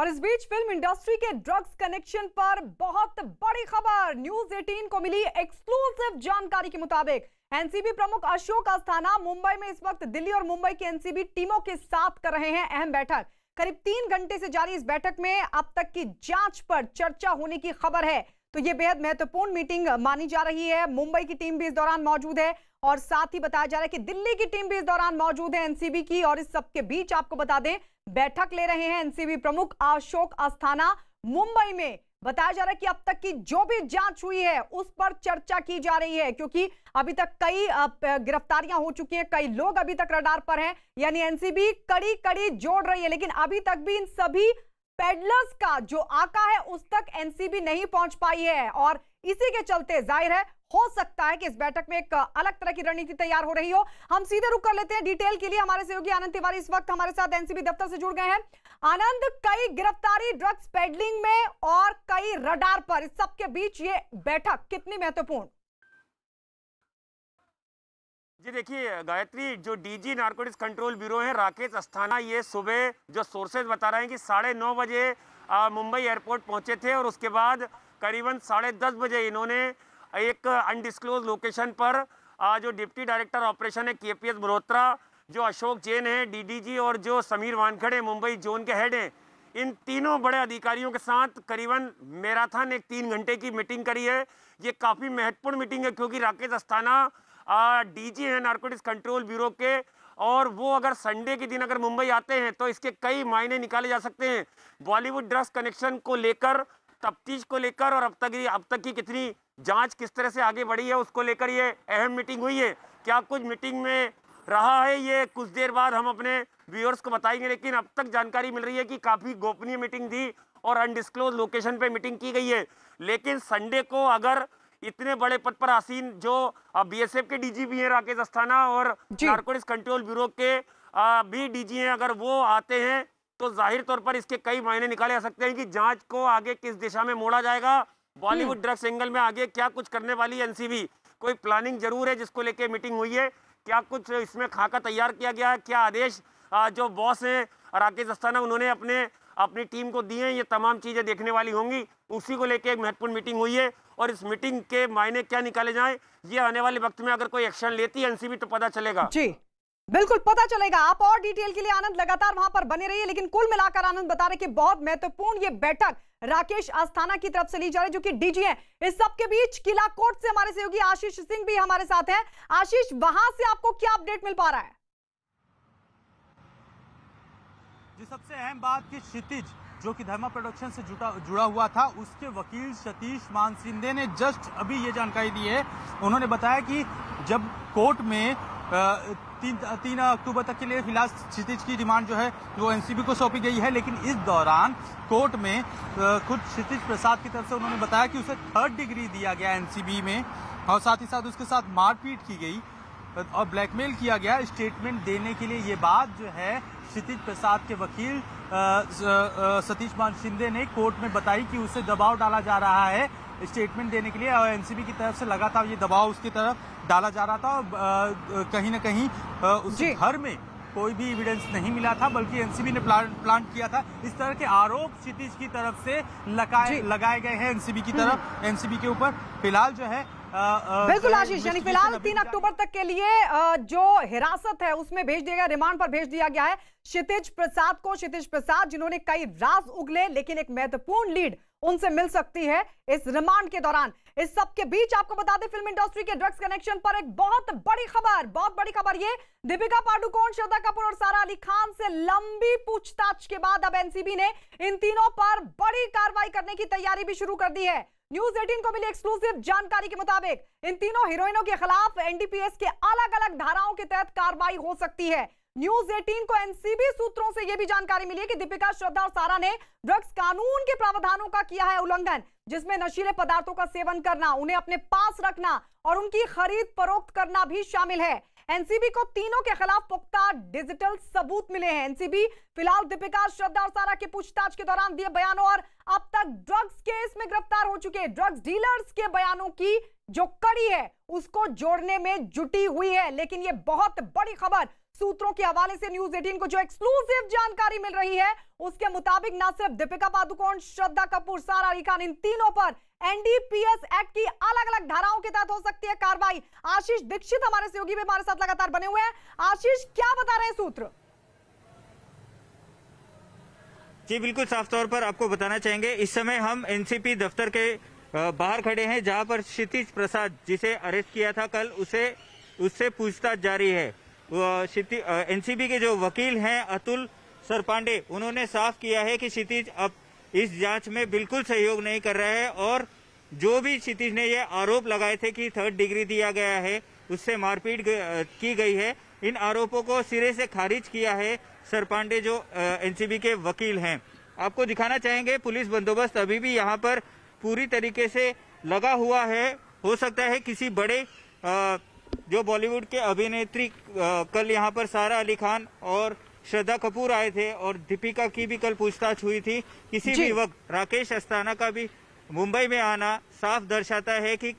और इस बीच film industry के ड्रग्स कनेक्शन पर बहुत बड़ी खबर न्यूज 18 को मिली एक्सक्लूसिव जानकारी के मुताबिक एनसीबी प्रमुख अशोक अस्थाना मुंबई में इस वक्त दिल्ली और मुंबई की एनसीबी टीमों के साथ कर रहे हैं अहम बैठक। करीब 3 घंटे से जारी इस बैठक में अब तक की जांच पर चर्चा होने की खबर है। तो ये बेहद महत्वपूर्ण मीटिंग मानी जा रही है। मुंबई की टीम भी इस दौरान मौजूद है और साथ ही बताया जा रहा है कि दिल्ली की टीम भी इस दौरान मौजूद है एनसीबी की। और इस सबके बीच आपको बता दें बैठक ले रहे हैं एनसीबी प्रमुख अशोक अस्थाना मुंबई में। बताया जा रहा है कि अब तक की जो भी जांच हुई है उस पर चर्चा की जा रही है, क्योंकि अभी तक कई गिरफ्तारियां हो चुकी हैं, कई लोग अभी तक रडार पर हैं, यानी एनसीबी कड़ी कड़ी जोड़ रही है। लेकिन अभी तक भी इन सभी पेडलर्स का जो आका है उस तक एनसीबी नहीं पहुंच पाई है और इसी के चलते जाहिर है हो सकता है कि इस बैठक में एक अलग तरह की रणनीति तैयार हो रही हो। हम सीधे रुक कर लेते हैं डिटेल के लिए। हमारे सहयोगी आनंद तिवारी इस वक्त हमारे साथ एनसीबी दफ्तर से जुड़ गए हैं। आनंद, कई गिरफ्तारी ड्रग्स पेडलिंग में और कई रडार पर, इस सब के बीच ये बैठक कितनी महत्वपूर्ण? जी देखिए गायत्री, जो डीजी नारकोटिक्स कंट्रोल ब्यूरो है राकेश अस्थाना, ये सुबह जो सोर्सेज बता रहे हैं कि 9:30 बजे मुंबई एयरपोर्ट पहुंचे थे और उसके बाद करीबन 10:30 बजे इन्होंने एक अनडिस्क्लोज लोकेशन पर जो डिप्टी डायरेक्टर ऑपरेशन है केपीएस मल्होत्रा, जो अशोक जैन है डीडीजी और जो समीर वानखड़े मुंबई जोन के हेड हैं, इन तीनों बड़े अधिकारियों के साथ करीबन मैराथन एक 3 घंटे की मीटिंग करी है। ये काफ़ी महत्वपूर्ण मीटिंग है क्योंकि राकेश अस्थाना डीजी है नारकोटिक्स कंट्रोल ब्यूरो के, और वो अगर संडे के दिन अगर मुंबई आते हैं तो इसके कई मायने निकाले जा सकते हैं। बॉलीवुड ड्रग्स कनेक्शन को लेकर, तफ्तीश को लेकर और अब तक की कितनी जांच किस तरह से आगे बढ़ी है उसको लेकर ये अहम मीटिंग हुई है। क्या कुछ मीटिंग में रहा है ये कुछ देर बाद हम अपने व्यूअर्स को बताएंगे, लेकिन अब तक जानकारी मिल रही है कि काफ़ी गोपनीय मीटिंग थी और अनडिस्क्लोज लोकेशन पे मीटिंग की गई है। लेकिन संडे को अगर इतने बड़े पद पर आसीन जो बीएसएफ के डीजी भी हैं राकेश अस्थाना और नारकोटिक्स कंट्रोल ब्यूरो के भी डीजी हैं, अगर वो आते हैं तो जाहिर तौर पर इसके कई मायने निकाले जा सकते हैं कि जांच को आगे किस दिशा में मोड़ा जाएगा। बॉलीवुड ड्रग्स एंगल में आगे क्या कुछ करने वाली है एनसीबी, कोई प्लानिंग जरूर है जिसको लेके मीटिंग हुई है। क्या कुछ इसमें खाका तैयार किया गया है, क्या आदेश जो बॉस हैं राकेश अस्थाना उन्होंने अपनी टीम को दिए हैं, ये तमाम चीजें देखने वाली होंगी। उसी को लेके एक महत्वपूर्ण मीटिंग हुई है और इस मीटिंग के मायने क्या निकाले जाएं, ये आने वाले वक्त में अगर कोई एक्शन लेती है एनसीबी तो पता चलेगा। जी बिल्कुल पता चलेगा। आप और डिटेल के लिए आनंद लगातार वहां पर बने रहिए। लेकिन कुल मिलाकर आनंद बता रहे कि बहुत महत्वपूर्ण ये बैठक राकेश अस्थाना की तरफ से ली जा रही है जो कि डीजी है। इस सब के बीच किला कोट से हमारे सहयोगी आशीष सिंह भी हमारे साथ हैं। आशीष, वहां से आपको क्या अपडेट मिल पा रहा है? जी, सबसे अहम बात कि क्षितिज जो कि धर्मा प्रोडक्शन से जुड़ा हुआ था, उसके वकील सतीश मान शिंदे ने जस्ट अभी ये जानकारी दी है। उन्होंने बताया कि जब कोर्ट में 3 अक्टूबर तक के लिए फिलहाल क्षितिज की डिमांड जो है वो एनसीबी को सौंपी गई है, लेकिन इस दौरान कोर्ट में खुद क्षितिज प्रसाद की तरफ से उन्होंने बताया कि उसे 3rd डिग्री दिया गया एनसीबी में और साथ ही साथ उसके साथ मारपीट की गई और ब्लैकमेल किया गया स्टेटमेंट देने के लिए। ये बात जो है क्षितिज प्रसाद के वकील सतीश मान शिंदे ने कोर्ट में बताई कि उसे दबाव डाला जा रहा है स्टेटमेंट देने के लिए और एनसीबी की तरफ से लगातार ये दबाव उसकी तरफ डाला जा रहा था। और कहीं ना कहीं उस घर में कोई भी एविडेंस नहीं मिला था, बल्कि एनसीबी ने प्लांट किया था। इस तरह के आरोप क्षितिज की तरफ से लगाए गए हैं एनसीबी की तरफ, एनसीबी के ऊपर। फिलहाल जो है बिल्कुल आशीष, यानी फिलहाल 3 अक्टूबर तक के लिए जो हिरासत है उसमें भेज दिया गया, रिमांड पर भेज दिया गया है क्षितिज प्रसाद को। क्षितिज प्रसाद जिन्होंने कई राज उगले, लेकिन एक महत्वपूर्ण लीड उनसे मिल सकती है इस रिमांड के दौरान। इस सब के बीच आपको बता दें फिल्म इंडस्ट्री के ड्रग्स कनेक्शन पर एक बहुत बड़ी खबर ये दीपिका पादुकोण, श्रद्धा कपूर और सारा अली खान से लंबी पूछताछ के बाद अब एनसीबी ने इन तीनों पर बड़ी कार्रवाई करने की तैयारी भी शुरू कर दी है। न्यूज 18 को मिली एक्सक्लूसिव जानकारी के मुताबिक इन तीनों हीरोइनों के खिलाफ एनडीपीएस के अलग अलग धाराओं के तहत कार्रवाई हो सकती है। न्यूज 18 को एनसीबी सूत्रों से यह भी जानकारी मिली है कि दीपिका, श्रद्धा और सारा ने ड्रग्स कानून के प्रावधानों का किया है उल्लंघन, जिसमें नशीले पदार्थों का सेवन करना, उन्हें अपने पास रखना और उनकी खरीद फरोख्त करना भी शामिल है। एनसीबी को तीनों के खिलाफ पुख्ता डिजिटल सबूत मिले हैं। एनसीबी फिलहाल दीपिका, श्रद्धा और सारा की पूछताछ के दौरान दिए बयानों और अब तक ड्रग्स केस में गिरफ्तार हो चुके ड्रग्स डीलर्स के बयानों की जो कड़ी है उसको जोड़ने में जुटी हुई है। लेकिन यह बहुत बड़ी खबर सूत्रों के हवाले से न्यूज 18 को जो एक्सक्लूसिव जानकारी मिल रही है उसके मुताबिक न सिर्फ दीपिका पादुकोण, श्रद्धा कपूर, सारा अली खान, इन तीनों पर एनडीपीएस एक्ट की अलग अलग धाराओं के तहत हो सकती है कार्रवाई। आशीष दीक्षित हमारे सहयोगी भी हमारे साथ लगातार बने हुए हैं। आशीष, क्या बता रहे हैं सूत्र? जी बिल्कुल, साफ तौर पर आपको बताना चाहेंगे, इस समय हम एनसीपी दफ्तर के बाहर खड़े हैं, जहां पर क्षितिज प्रसाद, जिसे अरेस्ट किया था कल, उससे पूछताछ जारी है। एनसीबी के जो वकील हैं अतुल सरपांडे, उन्होंने साफ किया है कि क्षितिज अब इस जांच में बिल्कुल सहयोग नहीं कर रहा है और जो भी क्षितिज ने ये आरोप लगाए थे कि 3rd डिग्री दिया गया है, उससे मारपीट की गई है, इन आरोपों को सिरे से खारिज किया है सरपांडे, जो एनसीबी के वकील हैं। आपको दिखाना चाहेंगे, पुलिस बंदोबस्त अभी भी यहाँ पर पूरी तरीके से लगा हुआ है। हो सकता है किसी बड़े जो बॉलीवुड के अभिनेत्री, कल यहाँ पर सारा अली खान और श्रद्धा कपूर आए थे और दीपिका की भी कल पूछताछ हुई थी, किसी भी वक्त राकेश अस्थाना का भी मुंबई में आना साफ दर्शाता है कि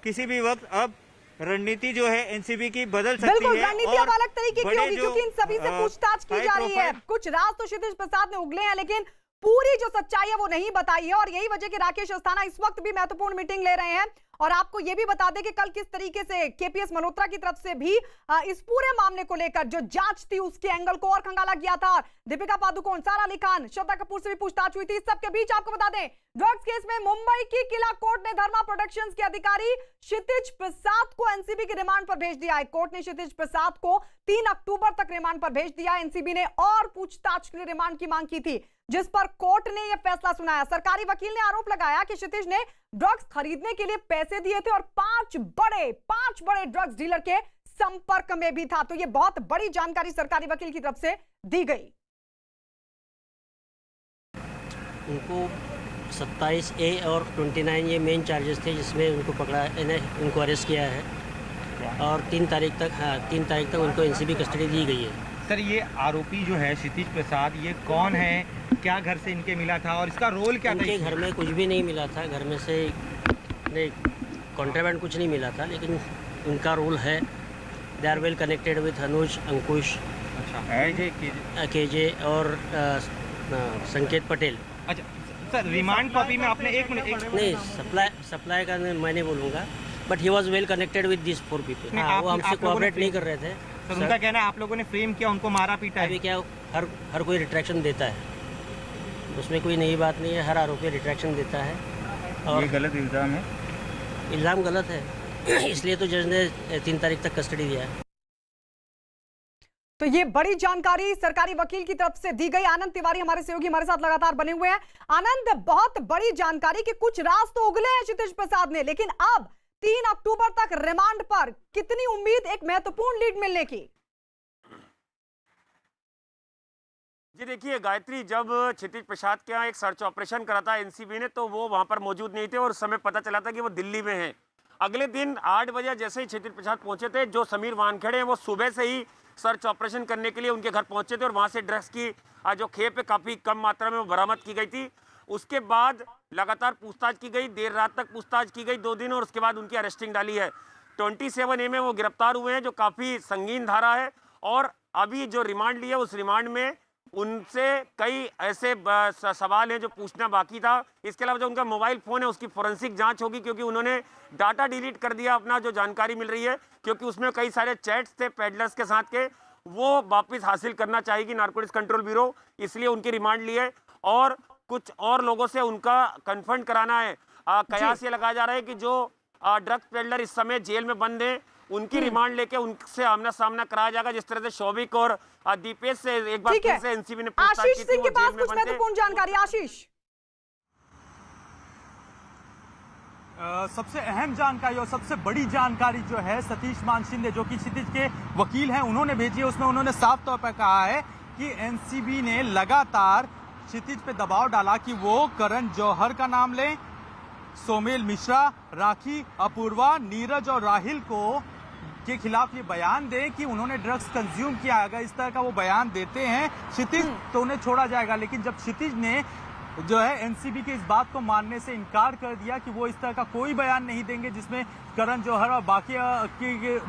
किसी भी वक्त अब रणनीति जो है एनसीबी की बदल सकती है। बिल्कुल, रणनीति अब अलग तरीके की होगी क्योंकि इन सभी से पूछताछ की जा रही है। कुछ राज तो क्षितिज प्रसाद ने उगले हैं, लेकिन पूरी जो सच्चाई है वो नहीं बताई है और यही वजह कि राकेश अस्थाना इस वक्त भी महत्वपूर्ण मीटिंग ले रहे हैं। और आपको ये भी बता दें कि कल किस तरीके से केपीएस मल्होत्रा की तरफ से भी इस पूरे मामले को लेकर जो जांच थी उसके एंगल को और खंगाला गया था। दीपिका पादुकोण, सारा अली खान, श्रद्धा कपूर से भी पूछताछ हुई थी। इस सबके बीच आपको बता दें, ड्रग्स केस में मुंबई की किला कोर्ट ने धर्मा प्रोडक्शंस के अधिकारी क्षितिज प्रसाद को एनसीबी के रिमांड पर भेज दिया है। कोर्ट ने क्षितिज प्रसाद को 3 अक्टूबर तक रिमांड पर भेज दिया। एनसीबी ने और पूछताछ के लिए रिमांड की मांग की थी, जिस पर कोर्ट ने यह फैसला सुनाया। सरकारी वकील ने आरोप लगाया कि क्षितिज ने ड्रग्स खरीदने के लिए पैसे दिए थे और 5 बड़े ड्रग्स डीलर के संपर्क में भी था। तो यह बहुत बड़ी जानकारी सरकारी वकील की तरफ से दी गई। उनको 27A और 29 ये मेन चार्जेस थे, जिसमें उनको पकड़ा, उनको अरेस्ट किया है और 3 तारीख तक उनको एनसीबी कस्टडी दी गई है। सर, ये आरोपी जो है क्षितिज प्रसाद, ये कौन है, क्या घर से इनके मिला था और इसका रोल क्या था? इनके घर में कुछ भी नहीं मिला था, घर में से कॉन्ट्राबैंड कुछ नहीं मिला था, लेकिन उनका रोल है, they are well connected with Anuj, Ankush, KJ और संकेत पटेल। अच्छा सर, रिमांड कॉपी में आपने एक मिनट नहीं, सप्लाई का मैं नहीं बोलूँगा, but he was well connected with this 4 people. वो हमसे कोऑपरेट नहीं कर रहे थे। सर, उनका कहना है आप लोगों ने फ्रेम किया, उनको मारा पीटा है। अभी क्या हर कोई रिट्रैक्शन देता है, उसमें कोई नई बात नहीं है, हर आरोपी रिट्रैक्शन देता है। और ये गलत इल्ज़ाम है, इल्ज़ाम गलत है, इसलिए तो जज ने 3 तारीख तक कस्टडी दिया है। तो ये बड़ी जानकारी सरकारी वकील की तरफ से दी गई। आनंद तिवारी हमारे सहयोगी हमारे साथ लगातार बने हुए हैं। आनंद, बहुत बड़ी जानकारी कि कुछ राज तो उगले हैं क्षितिज प्रसाद ने, लेकिन अब 3 अक्टूबर तक रिमांड पर, कितनी उम्मीद एक महत्वपूर्ण लीड मिलने की? जी देखिए गायत्री, जब क्षितिज प्रसाद के यहाँ एक सर्च ऑपरेशन करा था एनसीबी ने, तो वो वहां पर मौजूद नहीं थे और उस समय पता चला था कि वो दिल्ली में हैं। अगले दिन 8 बजे जैसे ही क्षितिज प्रसाद पहुंचे थे, जो समीर वानखेड़े हैं वो सुबह से ही सर्च ऑपरेशन करने के लिए उनके घर पहुंचे थे और वहां से ड्रग्स की जो खेप है काफ़ी कम मात्रा में वो बरामद की गई थी। उसके बाद लगातार पूछताछ की गई, देर रात तक पूछताछ की गई, 2 दिन, और उसके बाद उनकी अरेस्टिंग डाली है। 27A में वो गिरफ्तार हुए हैं, जो काफ़ी संगीन धारा है। और अभी जो रिमांड लिया, उस रिमांड में उनसे कई ऐसे सवाल हैं जो पूछना बाकी था। इसके अलावा जो उनका मोबाइल फ़ोन है उसकी फोरेंसिक जांच होगी, क्योंकि उन्होंने डाटा डिलीट कर दिया अपना, जो जानकारी मिल रही है, क्योंकि उसमें कई सारे चैट्स थे पेडलर्स के साथ के, वो वापस हासिल करना चाहेगी नारकोटिक्स कंट्रोल ब्यूरो, इसलिए उनकी रिमांड ली है। और कुछ और लोगों से उनका कन्फर्म कराना है। कयास ये लगाया जा रहा है कि जो ड्रग्स पेडलर इस समय जेल में बंद हैं, उनकी रिमांड लेके उनसे आमना सामना कराया जाएगा, जिस तरह से शौविक और दीपेश से एक बार फिर से एनसीबी ने पूछताछ की थी। आशीष सिंह के पास कुछ महत्वपूर्ण जानकारी। आशीष, सबसे अहम जानकारी और सबसे बड़ी जानकारी जो है सतीश मान शिंदे, जो कि क्षितिज के वकील हैं, उन्होंने भेजी है। उसमें उन्होंने साफ तौर पर कहा है कि एनसीबी ने लगातार क्षितिज पे दबाव डाला कि वो करण जौहर का नाम लें, सोमेल मिश्रा, राखी, अपूर्वा, नीरज और राहिल को के खिलाफ ये बयान दें कि उन्होंने ड्रग्स कंज्यूम किया। अगर इस तरह का वो बयान देते हैं क्षितिज, तो उन्हें छोड़ा जाएगा। लेकिन जब क्षितिज ने जो है एनसीबी के इस बात को मानने से इनकार कर दिया कि वो इस तरह का कोई बयान नहीं देंगे जिसमें करण जौहर और बाकी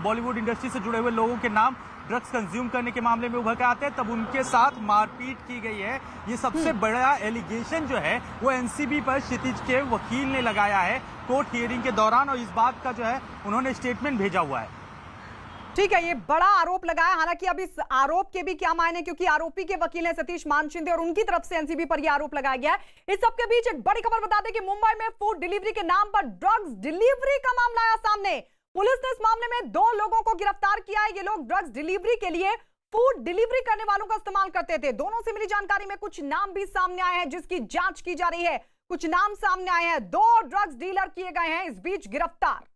बॉलीवुड इंडस्ट्री से जुड़े हुए लोगों के नाम ड्रग्स कंज्यूम करने के मामले में उभर के आते हैं। तब उनके साथ मारपीट की गई है। ये सबसे बड़ा एलिगेशन जो है वो एनसीबी पर क्षितिज के वकील ने लगाया है कोर्ट हियरिंग के दौरान, और इस बात का जो है उन्होंने स्टेटमेंट भेजा हुआ है। ठीक है, ये बड़ा आरोप लगाया। हालांकि अब इस आरोप के भी क्या मायने, क्योंकि आरोपी के वकील हैं सतीश मानशिंदे और उनकी तरफ से एनसीबी पर यह आरोप लगाया गया है। इस सबके बीच एक बड़ी खबर बता दें कि मुंबई में फूड डिलीवरी के नाम पर ड्रग्स डिलीवरी का मामला आया सामने। पुलिस ने इस मामले में 2 लोगों को गिरफ्तार किया है। ये लोग ड्रग्स डिलीवरी के लिए फूड डिलीवरी करने वालों का इस्तेमाल करते थे। दोनों से मिली जानकारी में कुछ नाम भी सामने आए हैं जिसकी जांच की जा रही है। कुछ नाम सामने आए हैं, 2 ड्रग्स डीलर किए गए हैं इस बीच गिरफ्तार।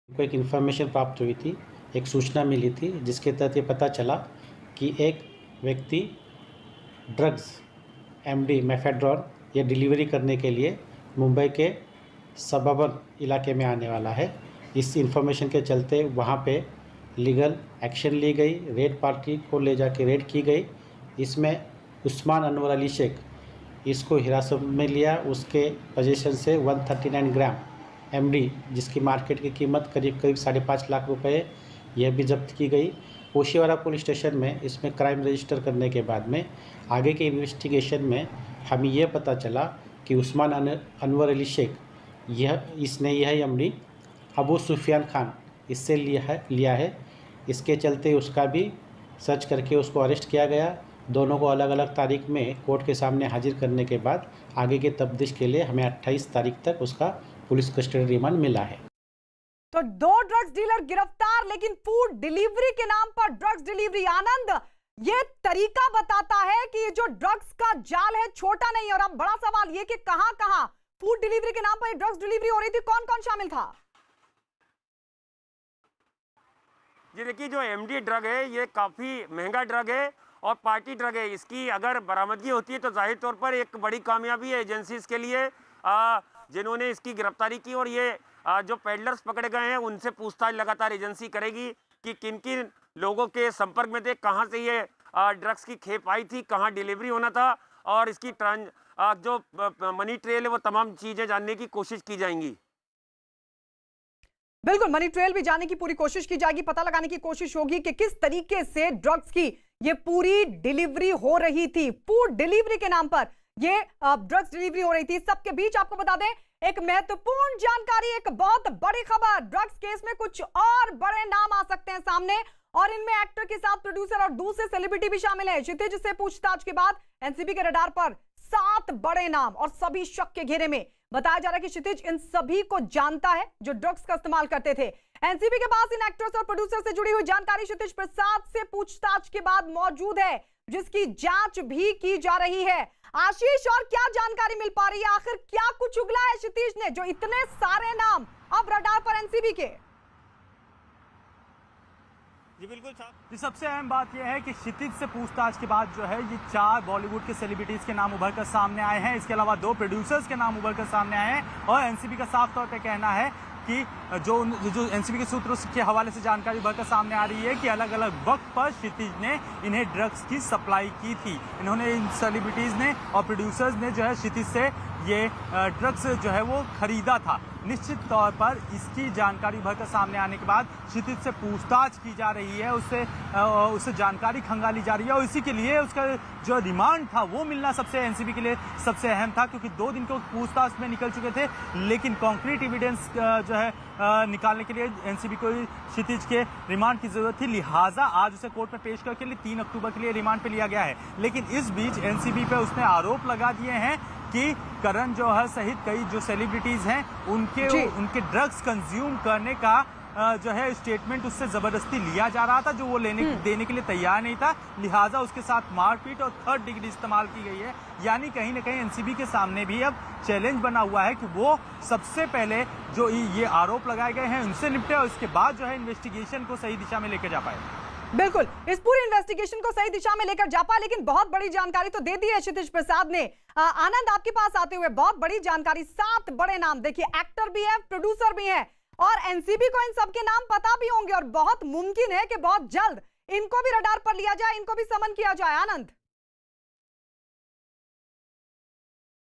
को एक इन्फॉर्मेशन प्राप्त हुई थी, एक सूचना मिली थी जिसके तहत ये पता चला कि एक व्यक्ति ड्रग्स एमडी मेफेड्रॉन ये डिलीवरी करने के लिए मुंबई के सबर्बन इलाके में आने वाला है। इस इन्फॉर्मेशन के चलते वहाँ पे लीगल एक्शन ली गई, रेड पार्टी को ले जाके रेड की गई। इसमें उस्मान अनवर अली शेख इसको हिरासत में लिया। उसके पोजीशन से 139 ग्राम एमडी जिसकी मार्केट की कीमत करीब 5.5 लाख रुपए यह भी जब्त की गई। ओशिवारा पुलिस स्टेशन में इसमें क्राइम रजिस्टर करने के बाद में आगे के इन्वेस्टिगेशन में हमें यह पता चला कि उस्मान अनवर अली शेख इसने यह एमडी अबू सुफियान खान इससे लिया है। इसके चलते उसका भी सर्च करके उसको अरेस्ट किया गया। दोनों को अलग अलग तारीख में कोर्ट के सामने हाजिर करने के बाद आगे के तफ्तीश के लिए हमें 28 तारीख तक उसका पुलिस कस्टडी रिमांड मिला है। तो 2 ड्रग्स डीलर गिरफ्तार, लेकिन फूड डिलीवरी के नाम पर ड्रग्स डिलीवरी। आनंद, ये तरीका बताता है कि ये जो ड्रग्स का जाल है छोटा नहीं। और अब बड़ा सवाल ये कि कहां फूड डिलीवरी के नाम पर ड्रग्स डिलीवरी हो रही थी, कौन कौन शामिल था? ये देखिए, जो एमडी ड्रग है ये काफ़ी महंगा ड्रग है और पार्टी ड्रग है। इसकी अगर बरामदगी होती है तो जाहिर तौर पर एक बड़ी कामयाबी है एजेंसीज के लिए जिन्होंने इसकी गिरफ्तारी की। और ये जो पेडलर्स पकड़े गए हैं उनसे पूछताछ लगातार एजेंसी करेगी कि किन किन लोगों के संपर्क में थे, कहाँ से ये ड्रग्स की खेप आई थी, कहाँ डिलीवरी होना था, और इसकी जो मनी ट्रेल है वो तमाम चीज़ें जानने की कोशिश की जाएंगी। बिल्कुल, मनी ट्रेल भी जानने की पूरी कोशिश की जाएगी। पता लगाने की कोशिश होगी कि किस तरीके से ड्रग्स की ये पूरी डिलीवरी हो रही थी। फूड डिलीवरी के नाम पर ये ड्रग्स डिलीवरी हो रही थी। सबके बीच आपको बता दें एक महत्वपूर्ण जानकारी, एक बहुत बड़ी खबर। ड्रग्स केस में कुछ और बड़े नाम आ सकते हैं सामने, और इनमें एक्टर के साथ प्रोड्यूसर और दूसरे सेलिब्रिटी भी शामिल हैं। क्षितिज से पूछताछ के बाद एनसीबी के रडार पर 7 बड़े नाम और सभी शक के घेरे में। बताया जा रहा है कि क्षितिज इन सभी को जानता है जो ड्रग्स का इस्तेमाल करते थे। एनसीबी के पास इन एक्टर्स और प्रोड्यूसर से जुड़ी हुई जानकारी क्षितिज प्रसाद से पूछताछ के बाद मौजूद है, जिसकी जांच भी की जा रही है। आशीष, और क्या जानकारी मिल पा रही है? आखिर क्या कुछ उगला है क्षितिज ने जो इतने सारे नाम अब रडार पर एनसीबी के? जी बिल्कुल साहब, सबसे अहम बात यह है कि क्षितिज से पूछताछ के बाद जो है ये 4 बॉलीवुड के सेलिब्रिटीज के नाम उभर कर सामने आए हैं। इसके अलावा 2 प्रोड्यूसर्स के नाम उभर कर सामने आए हैं। और एनसीबी का साफ तौर पे कहना है कि जो एनसीबी के सूत्रों के हवाले से जानकारी उभर कर सामने आ रही है कि अलग अलग वक्त पर क्षितिज ने इन्हें ड्रग्स की सप्लाई की थी। इन्होंने इन सेलिब्रिटीज ने और प्रोड्यूसर्स ने जो है क्षितिज से ये ड्रग्स जो है वो खरीदा था। निश्चित तौर पर इसकी जानकारी भरकर सामने आने के बाद क्षितिज से पूछताछ की जा रही है, उससे जानकारी खंगाली जा रही है। और इसी के लिए उसका जो रिमांड था वो मिलना सबसे एनसीबी के लिए सबसे अहम था, क्योंकि 2 दिन को पूछताछ में निकल चुके थे, लेकिन कॉन्क्रीट एविडेंस जो है निकालने के लिए एनसीबी को क्षितिज के रिमांड की जरूरत थी। लिहाजा आज उसे कोर्ट में पेश करके 3 अक्टूबर के लिए रिमांड पे लिया गया है। लेकिन इस बीच एनसीबी पे उसने आरोप लगा दिए हैं कि करण जौहर सहित कई जो सेलिब्रिटीज हैं उनके ड्रग्स कंज्यूम करने का जो है स्टेटमेंट उससे जबरदस्ती लिया जा रहा था, जो वो देने के लिए तैयार नहीं था। लिहाजा उसके साथ मारपीट और 3rd डिग्री इस्तेमाल की गई है। यानी कहीं ना कहीं एनसीबी के सामने भी अब चैलेंज बना हुआ है कि वो सबसे पहले जो ये आरोप लगाए गए हैं उनसे निपटे और उसके बाद जो है इन्वेस्टिगेशन को सही दिशा में लेकर जा पाए। बिल्कुल, इस पूरी इन्वेस्टिगेशन को सही दिशा में लेकर जा पाए। लेकिन बहुत बड़ी जानकारी तो दे दी है क्षितिज प्रसाद ने। आनंद, आपके पास आते हुए बहुत बड़ी जानकारी, 7 बड़े नाम। देखिए, एक्टर भी है, प्रोड्यूसर भी है, और एनसीबी को इन सबके नाम पता भी होंगे, और बहुत मुमकिन है कि बहुत जल्द इनको भी रडार पर लिया जाए, इनको भी समन किया जाए। आनंद।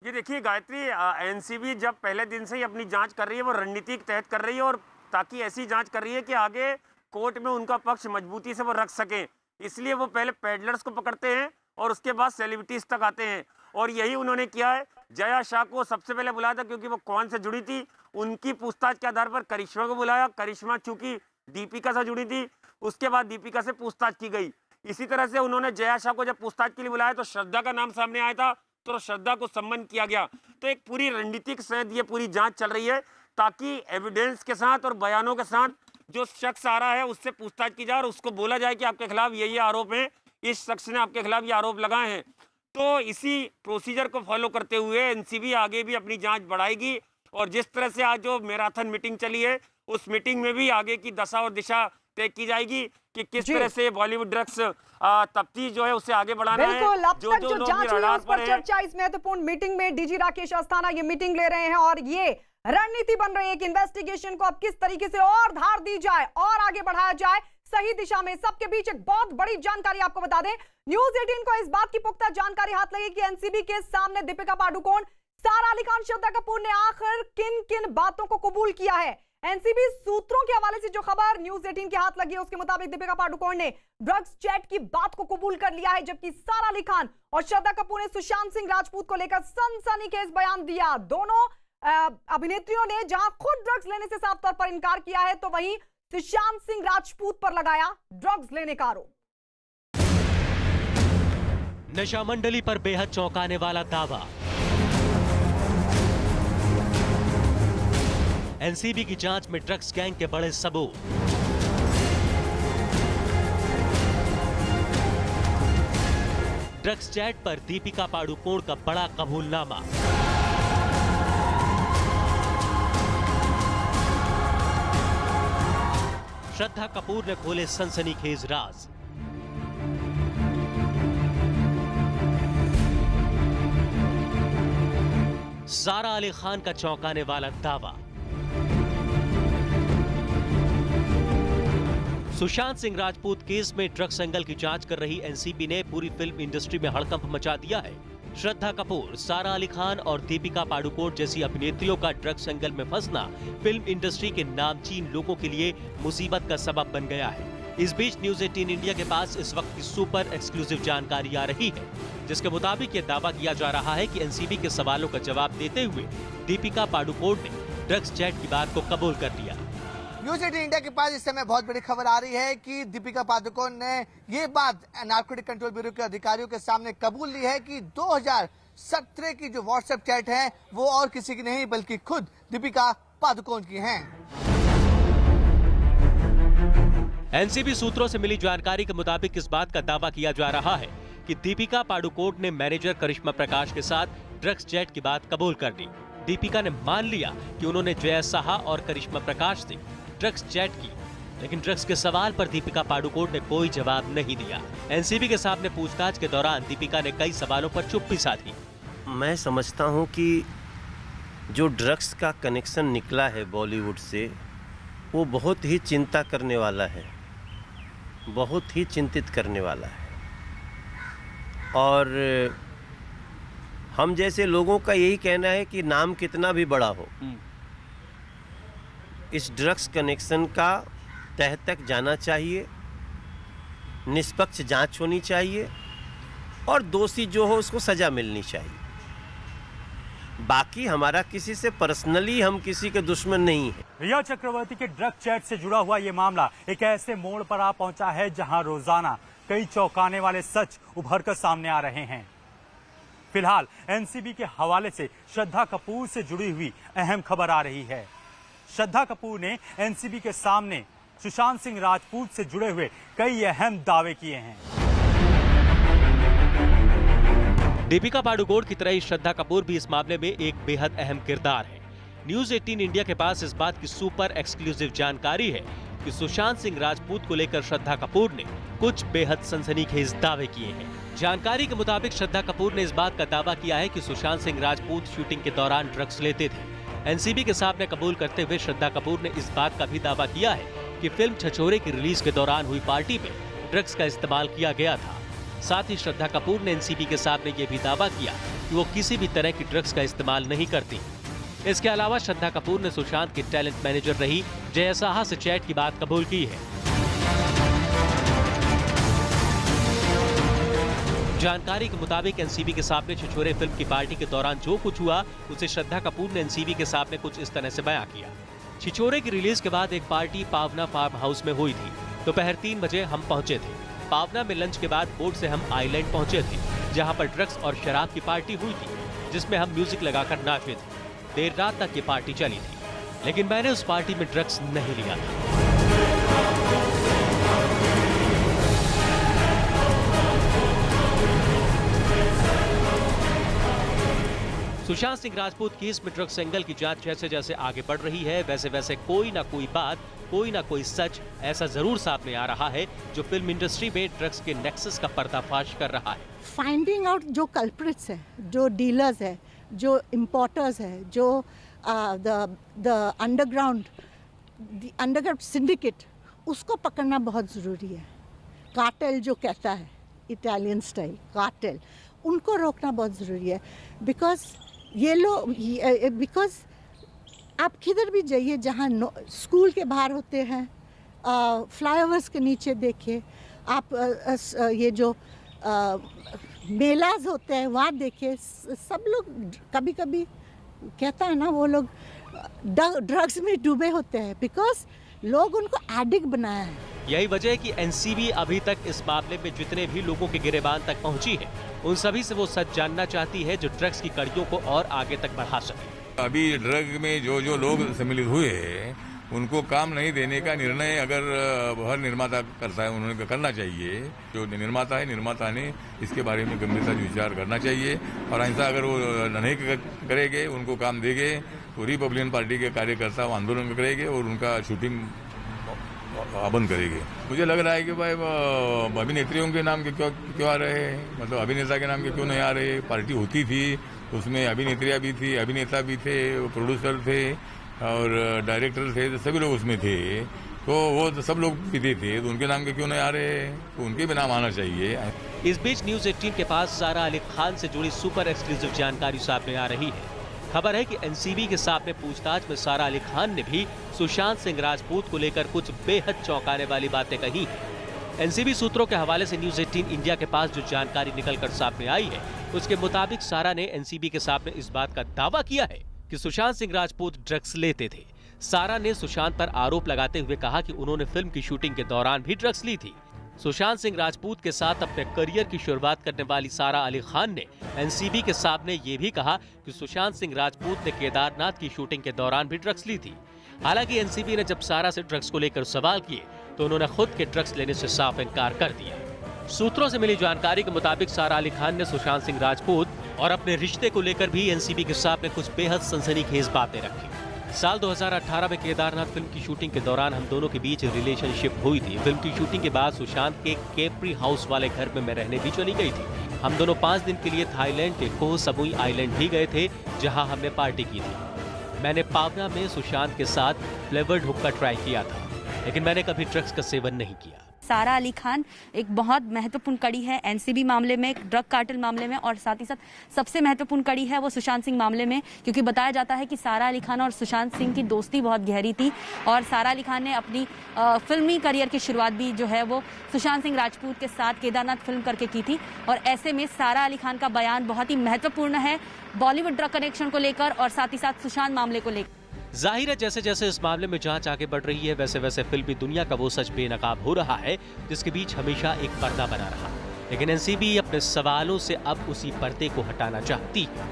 ये देखिए गायत्री, एनसीबी जब पहले दिन से ही अपनी जांच कर रही है, वो रणनीति के तहत कर रही है, और ताकि ऐसी जांच कर रही है कि आगे कोर्ट में उनका पक्ष मजबूती से वो रख सकें। इसलिए वो पहले पैडलर्स को पकड़ते हैं और उसके बाद सेलिब्रिटीज तक आते हैं, और यही उन्होंने किया है। जया शाह को सबसे पहले बुलाया था क्योंकि वो कौन से जुड़ी थी, उनकी पूछताछ के आधार पर करिश्मा को बुलाया। करिश्मा चूंकि दीपिका से जुड़ी थी, उसके बाद दीपिका से पूछताछ की गई। इसी तरह से उन्होंने जया शाह को जब पूछताछ के लिए बुलाया तो श्रद्धा का नाम सामने आया था, तो श्रद्धा को सम्मान किया गया। तो एक पूरी रणनीति के साथ ये पूरी जांच चल रही है, ताकि एविडेंस के साथ और बयानों के साथ जो शख्स आ रहा है उससे पूछताछ की जाए और उसको बोला जाए कि आपके खिलाफ ये आरोप है, इस शख्स ने आपके खिलाफ ये आरोप लगाए हैं। तो इसी प्रोसीजर को फॉलो करते हुए एनसीबी आगे भी अपनी जांच बढ़ाएगी, और जिस तरह से आज जो मैराथन मीटिंग चली है, उस मीटिंग में भी आगे की दशा और दिशा तय की जाएगी कि किस तरह से बॉलीवुड ड्रग्स तफ्तीश जो है उसे आगे बढ़ाना है। बिल्कुल, अब तक जो जांच हुई है उस पर है। चर्चा इस महत्वपूर्ण मीटिंग में डीजी राकेश अस्थाना ये मीटिंग ले रहे हैं, और ये रणनीति बन रही है कि इन्वेस्टिगेशन को अब किस तरीके से और धार दी जाए और आगे बढ़ाया जाए सही दिशा में। सबके बीच एक बहुत बड़ी जानकारी आपको बता दें, न्यूज 18 को इस बात की पुख्ता जानकारी हाथ लगी कि एनसीबी के सामने दीपिका पादुकोण, सारा अली खान, श्रद्धा कपूर ने आखिर किन किन बातों को कबूल किया है। एनसीबी सूत्रों के हवाले से जो खबर न्यूज 18 के हाथ लगी है उसके मुताबिक दीपिका पादुकोण ने ड्रग्स चैट की बात को कबूल कर लिया है, जबकि सारा अली खान और श्रद्धा कपूर ने सुशांत सिंह राजपूत को लेकर सनसनीखेज बयान दिया। दोनों अभिनेत्रियों ने जहां खुद ड्रग्स लेने से साफ तौर पर इनकार किया है, तो वहीं सुशांत सिंह राजपूत पर लगाया ड्रग्स लेने का आरोप। नशा मंडली पर बेहद चौंकाने वाला दावा। एनसीबी की जांच में ड्रग्स गैंग के बड़े सबूत। ड्रग्स चैट पर दीपिका पादुकोण का बड़ा कबूलनामा। श्रद्धा कपूर ने खोले सनसनीखेज राज। सारा अली खान का चौंकाने वाला दावा। सुशांत सिंह राजपूत केस में ड्रग्स एंगल की जांच कर रही एनसीबी ने पूरी फिल्म इंडस्ट्री में हड़कंप मचा दिया है। श्रद्धा कपूर, सारा अली खान और दीपिका पादुकोण जैसी अभिनेत्रियों का ड्रग्स एंगल में फंसना फिल्म इंडस्ट्री के नामचीन लोगों के लिए मुसीबत का सबब बन गया है। इस बीच न्यूज 18 इंडिया के पास इस वक्त की सुपर एक्सक्लूसिव जानकारी आ रही है, जिसके मुताबिक ये दावा किया जा रहा है कि एनसीबी के सवालों का जवाब देते हुए दीपिका पादुकोण ने ड्रग्स चैट की बात को कबूल कर लिया। न्यूज 18 इंडिया के पास इस समय बहुत बड़ी खबर आ रही है कि दीपिका पादुकोण ने ये बात नारकोटिक कंट्रोल ब्यूरो के अधिकारियों के सामने कबूल ली है कि 2017 की जो व्हाट्सएप चैट है वो और किसी की नहीं बल्कि खुद दीपिका पादुकोण की हैं। एनसीबी सूत्रों से मिली जानकारी के मुताबिक इस बात का दावा किया जा रहा है कि दीपिका पादुकोण ने मैनेजर करिश्मा प्रकाश के साथ ड्रग्स चैट की बात कबूल कर ली। दीपिका ने मान लिया कि उन्होंने जया साहा और करिश्मा प्रकाश से ड्रग्स चैट की, लेकिन ड्रग्स के सवाल पर दीपिका पादुकोण ने कोई जवाब नहीं दिया। एनसीबी के सामने पूछताछ के दौरान दीपिका ने कई सवालों पर चुप्पी साधी। मैं समझता हूं कि जो ड्रग्स का कनेक्शन निकला है बॉलीवुड से, वो बहुत ही चिंता करने वाला है, बहुत ही चिंतित करने वाला है। और हम जैसे लोगों का यही कहना है कि नाम कितना भी बड़ा हो, इस ड्रग्स कनेक्शन का तह तक जाना चाहिए, निष्पक्ष जांच होनी चाहिए और दोषी जो हो उसको सजा मिलनी चाहिए। बाकी हमारा किसी से पर्सनली हम किसी के दुश्मन नहीं है। रिया चक्रवर्ती के ड्रग चैट से जुड़ा हुआ ये मामला एक ऐसे मोड़ पर आ पहुंचा है जहां रोजाना कई चौंकाने वाले सच उभर कर सामने आ रहे हैं। फिलहाल एनसीबी के हवाले से श्रद्धा कपूर से जुड़ी हुई अहम खबर आ रही है। श्रद्धा कपूर ने एनसीबी के सामने सुशांत सिंह राजपूत से जुड़े हुए कई अहम दावे किए हैं। दीपिका पादुकोण की तरह ही श्रद्धा कपूर भी इस मामले में एक बेहद अहम किरदार है। न्यूज 18 इंडिया के पास इस बात की सुपर एक्सक्लूसिव जानकारी है कि सुशांत सिंह राजपूत को लेकर श्रद्धा कपूर ने कुछ बेहद सनसनीखेज दावे किए हैं। जानकारी के मुताबिक श्रद्धा कपूर ने इस बात का दावा किया है कि सुशांत सिंह राजपूत शूटिंग के दौरान ड्रग्स लेते थे। एनसीबी के सामने कबूल करते हुए श्रद्धा कपूर ने इस बात का भी दावा किया है कि फिल्म छछोरे की रिलीज के दौरान हुई पार्टी में ड्रग्स का इस्तेमाल किया गया था। साथ ही श्रद्धा कपूर ने एनसीबी के सामने ये भी दावा किया कि वो किसी भी तरह की ड्रग्स का इस्तेमाल नहीं करती। इसके अलावा श्रद्धा कपूर ने सुशांत की टैलेंट मैनेजर रही जया साहा से चैट की बात कबूल की है। जानकारी के मुताबिक एनसीबी के सामने छिछोरे फिल्म की पार्टी के दौरान जो कुछ हुआ उसे श्रद्धा कपूर ने एनसीबी के सामने कुछ इस तरह से बयां किया। छिछोरे की रिलीज के बाद एक पार्टी पावना फार्म हाउस में हुई थी। दोपहर 3 बजे हम पहुंचे थे। पावना में लंच के बाद बोट से हम आइलैंड पहुंचे थे, जहां पर ड्रग्स और शराब की पार्टी हुई थी, जिसमें हम म्यूजिक लगाकर नाचे थे। देर रात तक ये पार्टी चली थी, लेकिन मैंने उस पार्टी में ड्रग्स नहीं लिया था। सुशांत सिंह राजपूत केस में ड्रग्स एंगल की जांच जैसे जैसे आगे बढ़ रही है, वैसे वैसे कोई ना कोई बात, कोई ना कोई सच ऐसा जरूर सामने आ रहा है जो फिल्म इंडस्ट्री में ड्रग्स के नेक्सस का पर्दाफाश कर रहा है। फाइंडिंग आउट जो कल्प्रिट्स है, जो डीलर्स है, जो इम्पोर्टर्स है, जो द अंडरग्राउंड सिंडिकेट, उसको पकड़ना बहुत ज़रूरी है। कार्टेल जो कहता है, इटालियन स्टाइल कार्टेल, उनको रोकना बहुत ज़रूरी है। बिकॉज आप किधर भी जाइए जहाँ स्कूल के बाहर होते हैं, फ्लाईओवर्स के नीचे देखिए, आप ये जो मेलाज होते हैं वहाँ देखिए, सब लोग कभी कभी कहता है ना, वो लोग ड्रग्स में डूबे होते हैं, बिकॉज लोग उनको एडिक्ट बनाया है। यही वजह है कि एनसीबी अभी तक इस मामले में जितने भी लोगों के गिरेबान तक पहुंची है, उन सभी से वो सच जानना चाहती है जो ड्रग्स की कड़ियों को और आगे तक बढ़ा सके। अभी ड्रग में जो जो लोग सम्मिलित हुए हैं, उनको काम नहीं देने का निर्णय अगर हर निर्माता करता है, उन्होंने करना चाहिए। जो निर्माता है, निर्माता ने इसके बारे में गंभीरता से विचार करना चाहिए, और ऐसा अगर वो नहीं करेंगे, उनको काम देंगे, तो रिपब्लिकन पार्टी के कार्यकर्ता आंदोलन करेंगे और उनका शूटिंग बंद करेंगे। मुझे लग रहा है कि भाई अभिनेत्रियों के नाम के क्यों आ रहे हैं, मतलब अभिनेता के नाम के क्यों नहीं आ रहे। पार्टी होती थी, उसमें अभिनेत्रियाँ भी थी, अभिनेता भी थे, प्रोड्यूसर थे और डायरेक्टर थे, तो सभी लोग उसमें थे, तो वो तो सब लोग पीते थे, तो उनके नाम के क्यों नहीं आ रहे, तो उनके भी नाम आना चाहिए। इस बीच न्यूज 18 के पास सारा अली खान से जुड़ी सुपर एक्सक्लूसिव जानकारी सामने आ रही है। खबर है कि एनसीबी के सामने पूछताछ में सारा अली खान ने भी सुशांत सिंह राजपूत को लेकर कुछ बेहद चौंकाने वाली बातें कही हैं। एनसीबी सूत्रों के हवाले से न्यूज 18 इंडिया के पास जो जानकारी निकलकर सामने आई है, उसके मुताबिक सारा ने एनसीबी के सामने इस बात का दावा किया है कि सुशांत सिंह राजपूत ड्रग्स लेते थे। सारा ने सुशांत पर आरोप लगाते हुए कहा कि उन्होंने फिल्म की शूटिंग के दौरान भी ड्रग्स ली थी। सुशांत सिंह राजपूत के साथ अपने करियर की शुरुआत करने वाली सारा अली खान ने एनसीबी के सामने ये भी कहा कि सुशांत सिंह राजपूत ने केदारनाथ की शूटिंग के दौरान भी ड्रग्स ली थी। हालांकि एनसीबी ने जब सारा से ड्रग्स को लेकर सवाल किए तो उन्होंने खुद के ड्रग्स लेने से साफ इनकार कर दिया। सूत्रों से मिली जानकारी के मुताबिक सारा अली खान ने सुशांत सिंह राजपूत और अपने रिश्ते को लेकर भी एनसीबी के सामने कुछ बेहद सनसनीखेज बातें रखी। साल 2018 में केदारनाथ फिल्म की शूटिंग के दौरान हम दोनों के बीच रिलेशनशिप हुई थी। फिल्म की शूटिंग के बाद सुशांत के केप्री हाउस वाले घर में मैं रहने भी चली गई थी। हम दोनों 5 दिन के लिए थाईलैंड के कोह समुई आइलैंड भी गए थे, जहां हमने पार्टी की थी। मैंने पावना में सुशांत के साथ फ्लेवर्ड हुक्का ट्राई किया था, लेकिन मैंने कभी ड्रग्स का सेवन नहीं किया। सारा अली खान एक बहुत महत्वपूर्ण कड़ी है एनसीबी मामले में, ड्रग कार्टेल मामले में, और साथ ही साथ सबसे महत्वपूर्ण कड़ी है वो सुशांत सिंह मामले में, क्योंकि बताया जाता है कि सारा अली खान और सुशांत सिंह की दोस्ती बहुत गहरी थी और सारा अली खान ने अपनी फिल्मी करियर की शुरुआत भी जो है वो सुशांत सिंह राजपूत के साथ केदारनाथ फिल्म करके की थी। और ऐसे में सारा अली खान का बयान बहुत ही महत्वपूर्ण है बॉलीवुड ड्रग कनेक्शन को लेकर और साथ ही साथ सुशांत मामले को लेकर। जाहिर है जैसे जैसे इस मामले में जांच आगे बढ़ रही है, वैसे वैसे फिल्मी दुनिया का वो सच बेनकाब हो रहा है जिसके बीच हमेशा एक पर्दा बना रहा। लेकिन एनसीबी अपने सवालों से अब उसी पर्दे को हटाना चाहती है।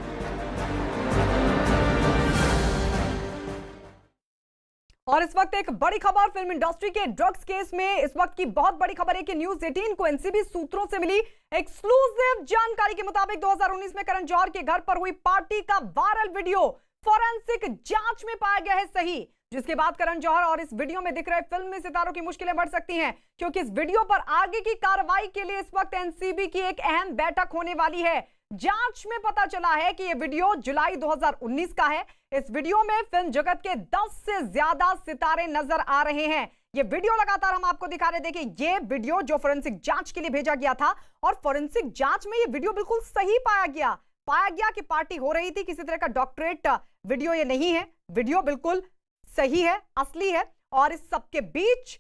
और इस वक्त एक बड़ी खबर फिल्म इंडस्ट्री के ड्रग्स केस में। इस वक्त की बहुत बड़ी खबर है कि न्यूज 18 को एनसीबी सूत्रों से मिली एक्सक्लूसिव जानकारी के मुताबिक 2019 में करण जौहर के घर पर हुई पार्टी का वायरल वीडियो फॉरेंसिक जांच में पाया गया है सही, जिसके बाद करण जौहर और इस वीडियो में दिख रहे फिल्मी सितारों की मुश्किलें बढ़ सकती हैं, क्योंकि इस वीडियो पर आगे की कार्रवाई के लिए इस वक्त एनसीबी की एक अहम बैठक होने वाली है। जांच में पता चला है कि यह वीडियो जुलाई 2019 का है। इस वीडियो में फिल्म जगत के 10 से ज्यादा सितारे नजर आ रहे हैं। ये वीडियो लगातार हम आपको दिखा रहे। देखिए ये वीडियो जो फोरेंसिक जांच के लिए भेजा गया था और फोरेंसिक जांच में ये वीडियो बिल्कुल सही पाया गया। पाया गया कि पार्टी हो रही थी, किसी तरह का डॉक्टरेट वीडियो ये नहीं है, वीडियो बिल्कुल सही है, असली है। और इस सबके बीच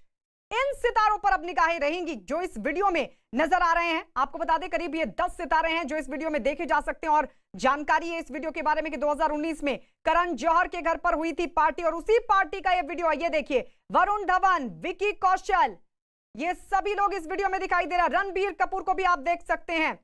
इन सितारों पर अब निगाहें रहेंगी जो इस वीडियो में नजर आ रहे हैं। आपको बता दें करीब ये 10 सितारे हैं जो इस वीडियो में देखे जा सकते हैं। और जानकारी है इस वीडियो के बारे में कि 2019 में करण जौहर के घर पर हुई थी पार्टी और उसी पार्टी का ये वीडियो है। ये देखिए, वरुण धवन, विकी कौशल, ये सभी लोग इस वीडियो में दिखाई दे रहा है। रणबीर कपूर को भी आप देख सकते हैं।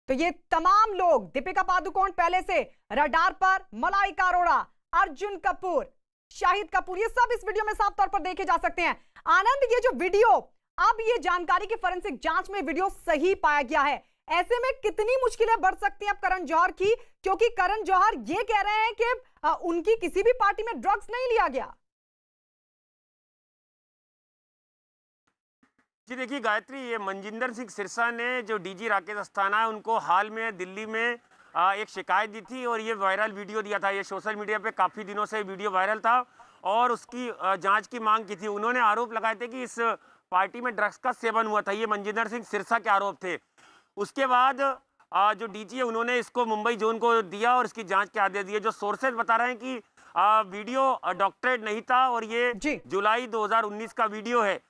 तो ये तमाम लोग, दीपिका पादुकोण पहले से रडार पर, मलाइका अरोड़ा, अर्जुन कपूर, शाहिद कपूर, ये सब इस वीडियो में साफ तौर पर देखे जा सकते हैं। आनंद, ये जो वीडियो, अब ये जानकारी की फोरेंसिक जांच में वीडियो सही पाया गया है। ऐसे में कितनी मुश्किलें बढ़ सकती हैं अब करण जौहर की, क्योंकि करण जौहर ये कह रहे हैं कि उनकी किसी भी पार्टी में ड्रग्स नहीं लिया गया। जी देखिए गायत्री, ये मनजिंदर सिंह सिरसा ने जो डीजी राकेश अस्थाना है उनको हाल में दिल्ली में एक शिकायत दी थी और ये वायरल वीडियो दिया था। ये सोशल मीडिया पे काफ़ी दिनों से वीडियो वायरल था और उसकी जांच की मांग की थी। उन्होंने आरोप लगाए थे कि इस पार्टी में ड्रग्स का सेवन हुआ था। ये मनजिंदर सिंह सिरसा के आरोप थे। उसके बाद जो डीजी है उन्होंने इसको मुंबई जोन को दिया और इसकी जाँच के आदेश दिए। जो सोर्सेज बता रहे हैं कि वीडियो डॉक्टरेट नहीं था और ये जुलाई 2019 का वीडियो है।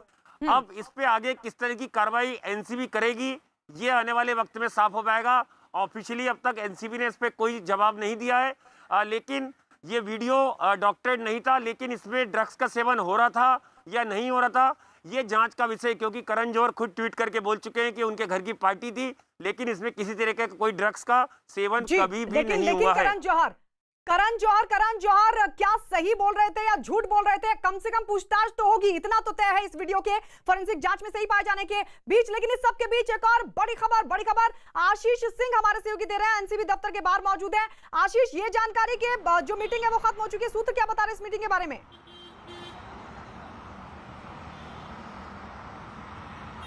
अब इस पे आगे किस तरह की कार्रवाई एनसीबी करेगी ये आने वाले वक्त में साफ हो पाएगा। ऑफिशियली अब तक एनसीबी ने इस पे कोई जवाब नहीं दिया है। लेकिन ये वीडियो डॉक्टरेट नहीं था, लेकिन इसमें ड्रग्स का सेवन हो रहा था या नहीं हो रहा था ये जांच का विषय, क्योंकि करण जौहर खुद ट्वीट करके बोल चुके हैं कि उनके घर की पार्टी थी लेकिन इसमें किसी तरह का कोई ड्रग्स का सेवन कभी भी नहीं हुआ है। करण जौहर क्या सही बोल रहे थे या झूठ बोल रहे थे? कम से कम पूछताछ तो होगी, इतना तो तय है इस वीडियो के फोरेंसिक जांच में सही पाए जाने के बीच। लेकिन इस सबके बीच एक और बड़ी खबर आशीष सिंह हमारे सहयोगी दे रहे हैं, एनसीबी दफ्तर के बाहर मौजूद है। आशीष, ये जानकारी के जो मीटिंग है वो खत्म हो चुकी है, सूत्र क्या बता रहे हैं इस मीटिंग के बारे में?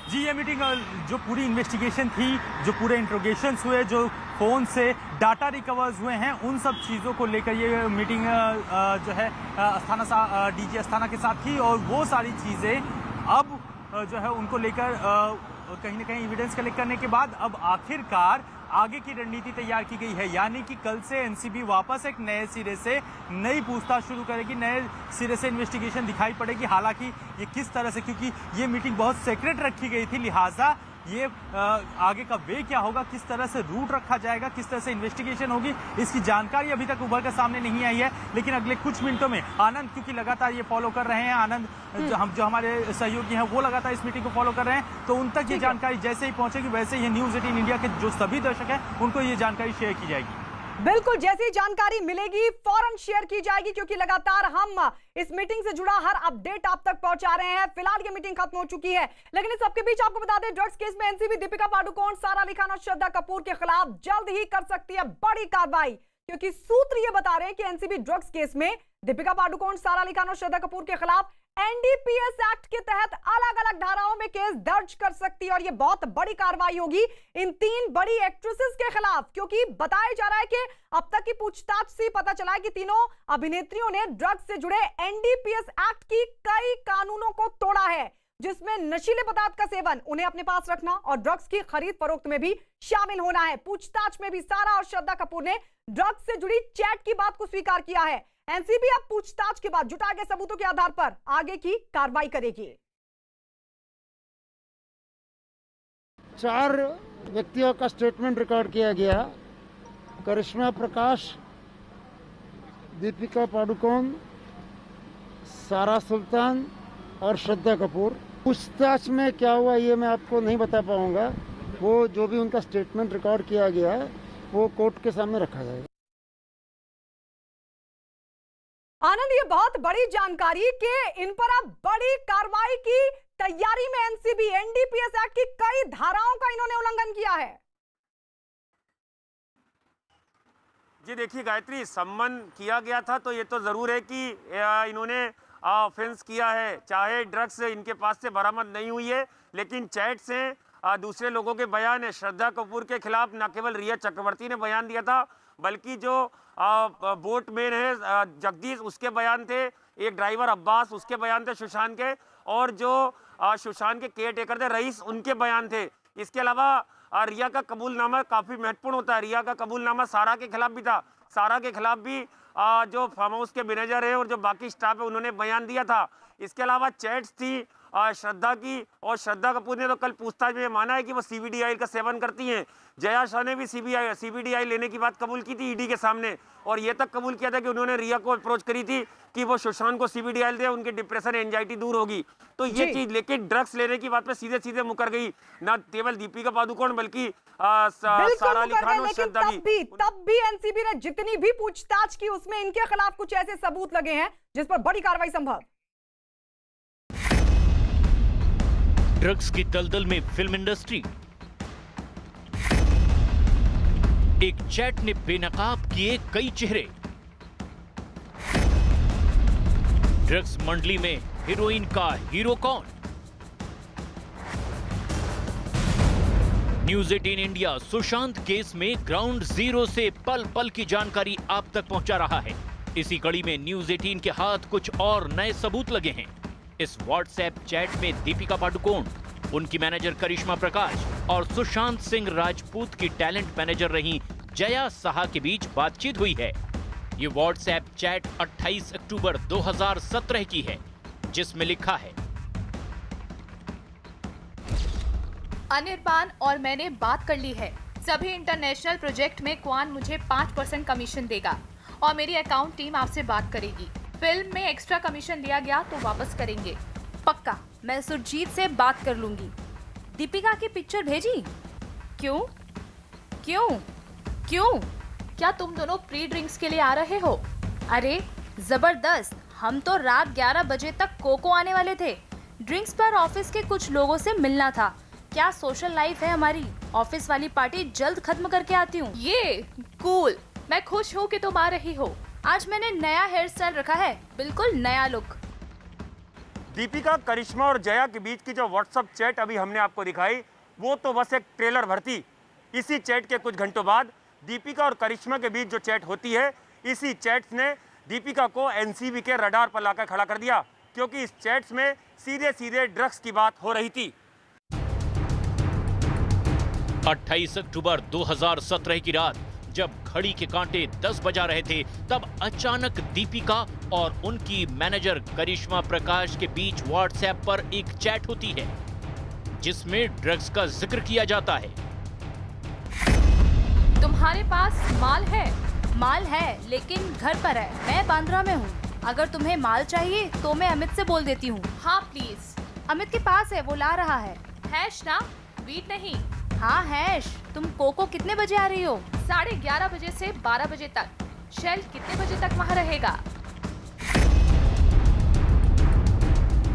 जी, ये मीटिंग जो पूरी इन्वेस्टिगेशन थी, जो पूरे इंट्रोगेशंस हुए, जो फोन से डाटा रिकवर्स हुए हैं, उन सब चीज़ों को लेकर ये मीटिंग जो है डीजी अस्थाना के साथ थी। और वो सारी चीज़ें अब जो है उनको लेकर कहीं ना कहीं एविडेंस कलेक्ट करने के बाद अब आखिरकार आगे की रणनीति तैयार की गई है। यानी कि कल से एनसीबी वापस एक नए सिरे से नई पूछताछ शुरू करेगी, नए सिरे से इन्वेस्टिगेशन दिखाई पड़ेगी। हालांकि ये किस तरह से, क्योंकि ये मीटिंग बहुत सीक्रेट रखी गई थी, लिहाजा ये आगे का वे क्या होगा, किस तरह से रूट रखा जाएगा, किस तरह से इन्वेस्टिगेशन होगी, इसकी जानकारी अभी तक उभर कर सामने नहीं आई है। लेकिन अगले कुछ मिनटों में आनंद, क्योंकि लगातार ये फॉलो कर रहे हैं, आनंद जो हमारे सहयोगी हैं वो लगातार इस मीटिंग को फॉलो कर रहे हैं, तो उन तक ये जानकारी जैसे ही पहुंचेगी वैसे ही न्यूज़ 18 इंडिया के जो सभी दर्शक हैं उनको ये जानकारी शेयर की जाएगी। बिल्कुल, जैसी जानकारी मिलेगी फौरन शेयर की जाएगी, क्योंकि लगातार हम इस मीटिंग से जुड़ा हर अपडेट आप तक पहुंचा रहे हैं। फिलहाल ये मीटिंग खत्म हो चुकी है, लेकिन इस सबके बीच आपको बता दें ड्रग्स केस में एनसीबी दीपिका पादुकोण, सारा अली खान और श्रद्धा कपूर के खिलाफ जल्द ही कर सकती है बड़ी कार्रवाई, क्योंकि सूत्र ये बता रहे हैं कि एनसीबी ड्रग्स केस में दीपिका पादुकोण, सारा अली खान और श्रद्धा कपूर के खिलाफ एनडीपीएस एक्ट के तहत अलग अलग धाराओं में केस दर्ज कर सकती है। और यह बहुत बड़ी कार्रवाई होगी इन तीन बड़ी एक्ट्रेसेस के खिलाफ, क्योंकि बताया जा रहा है कि अब तक की पूछताछ से पता चला है कि तीनों अभिनेत्रियों ने ड्रग्स से जुड़े एनडीपीएस एक्ट की कई कानूनों को तोड़ा है, जिसमें नशीले पदार्थ का सेवन, उन्हें अपने पास रखना और ड्रग्स की खरीद फरोख्त में भी शामिल होना है। पूछताछ में भी सारा और श्रद्धा कपूर ने ड्रग्स से जुड़ी चैट की बात को स्वीकार किया है। एनसीबी अब पूछताछ के बाद जुटाए गए सबूतों के आधार पर आगे की कार्रवाई करेगी। 4 व्यक्तियों का स्टेटमेंट रिकॉर्ड किया गया। करिश्मा प्रकाश, दीपिका पादुकोण, सारा सुल्तान और श्रद्धा कपूर। पूछताछ में क्या हुआ ये मैं आपको नहीं बता पाऊंगा। वो जो भी उनका स्टेटमेंट रिकॉर्ड किया गया है वो कोर्ट के सामने रखा जाएगा। आनंद, ये बहुत बड़ी जानकारी कि इन पर अब बड़ी कार्रवाई की तैयारी में एनसीबी, एनडीपीएस एक्ट की कई धाराओं का इन्होंने उल्लंघन किया है। जी देखिए गायत्री, सम्मन किया गया था तो ये तो जरूर है कि इन्होंने ऑफेंस किया है, चाहे ड्रग्स इनके पास से बरामद नहीं हुई है, लेकिन चैट से दूसरे लोगों के बयान है। श्रद्धा कपूर के खिलाफ न केवल रिया चक्रवर्ती ने बयान दिया था, बल्कि जो बोटमैन है जगदीश, उसके बयान थे, एक ड्राइवर अब्बास, उसके बयान थे सुशांत के, और जो सुशांत के केयर टेकर थे रईस, उनके बयान थे। इसके अलावा रिया का कबूलनामा काफी महत्वपूर्ण होता है। रिया का कबूलनामा सारा के खिलाफ भी था। सारा के खिलाफ भी जो फार्म हाउस के मैनेजर है और जो बाकी स्टाफ है उन्होंने बयान दिया था। इसके अलावा चैट्स थी श्रद्धा की, और श्रद्धा कपूर ने तो कल पूछताछ में माना है कि वो सीबीडी ऑयल का सेवन करती हैं। जया शाह ने भी सीबीडी ऑयल लेने की बात कबूल की थी ईडी के सामने, और ये तक कबूल किया था कि उन्होंने रिया को अप्रोच करी थी कि वो सुशांत को सीबीडी ऑयल दे, उनकी डिप्रेशन एंजाइटी दूर होगी। तो ये चीज, लेकिन ड्रग्स लेने की बात पे सीधे सीधे मुकर गई ना केवल दीपिका पादुकोण बल्कि सारा अली खान और श्रद्धा भी। तब भी एनसीबी ने जितनी भी पूछताछ की उसमें इनके खिलाफ कुछ ऐसे सबूत लगे हैं जिस पर बड़ी कार्रवाई संभव। ड्रग्स की दलदल में फिल्म इंडस्ट्री, एक चैट ने बेनकाब किए कई चेहरे। ड्रग्स मंडली में हीरोइन का हीरो कौन? न्यूज 18 इंडिया सुशांत केस में ग्राउंड जीरो से पल पल की जानकारी आप तक पहुंचा रहा है। इसी कड़ी में न्यूज 18 के हाथ कुछ और नए सबूत लगे हैं। इस व्हाट्सएप चैट में दीपिका पादुकोण, उनकी मैनेजर करिश्मा प्रकाश और सुशांत सिंह राजपूत की टैलेंट मैनेजर रही जया साहा के बीच बातचीत हुई है। ये व्हाट्सएप चैट 28 अक्टूबर 2017 की है, जिसमें लिखा है, अनिर्बान और मैंने बात कर ली है। सभी इंटरनेशनल प्रोजेक्ट में क्वान मुझे 5% कमीशन देगा और मेरी अकाउंट टीम आपसे बात करेगी। फिल्म में एक्स्ट्रा कमीशन लिया गया तो वापस करेंगे पक्का। मैं सुरजीत से बात कर लूंगी। दीपिका की पिक्चर भेजी? क्यों क्यों क्यों? क्या तुम दोनों प्री ड्रिंक्स के लिए आ रहे हो? अरे जबरदस्त, हम तो रात 11 बजे तक कोको आने वाले थे। ड्रिंक्स पर ऑफिस के कुछ लोगों से मिलना था। क्या सोशल लाइफ है हमारी। ऑफिस वाली पार्टी जल्द खत्म करके आती हूँ। ये कूल, मैं खुश हूँ कि तुम आ रही हो। आज मैंने नया हेयर स्टाइल रखा है, बिल्कुल नया लुक। दीपिका, करिश्मा और जया के बीच की जो व्हाट्सएप चैट अभी हमने आपको दिखाई, वो तो बस एक ट्रेलर भर थी। इसी चैट के कुछ घंटों बाद दीपिका और करिश्मा के बीच जो चैट होती है, इसी चैट्स ने दीपिका को एनसीबी के रडार पर लाकर खड़ा कर दिया, क्योंकि इस चैट्स में सीधे सीधे ड्रग्स की बात हो रही थी। 28 अक्टूबर 2017 की रात जब घड़ी के कांटे 10 बजा रहे थे, तब अचानक दीपिका और उनकी मैनेजर करिश्मा प्रकाश के बीच व्हाट्सएप पर एक चैट होती है, जिसमें ड्रग्स का जिक्र किया जाता है। तुम्हारे पास माल है? माल है, लेकिन घर पर है। मैं बांद्रा में हूँ। अगर तुम्हें माल चाहिए तो मैं अमित से बोल देती हूँ। हाँ प्लीज। अमित के पास है, वो ला रहा है। हैश ना, वीट नहीं। हाँ हैश। तुम कोको कितने बजे आ रही हो? 11:30 बजे से 12 बजे तक। शेल कितने बजे तक वहाँ रहेगा?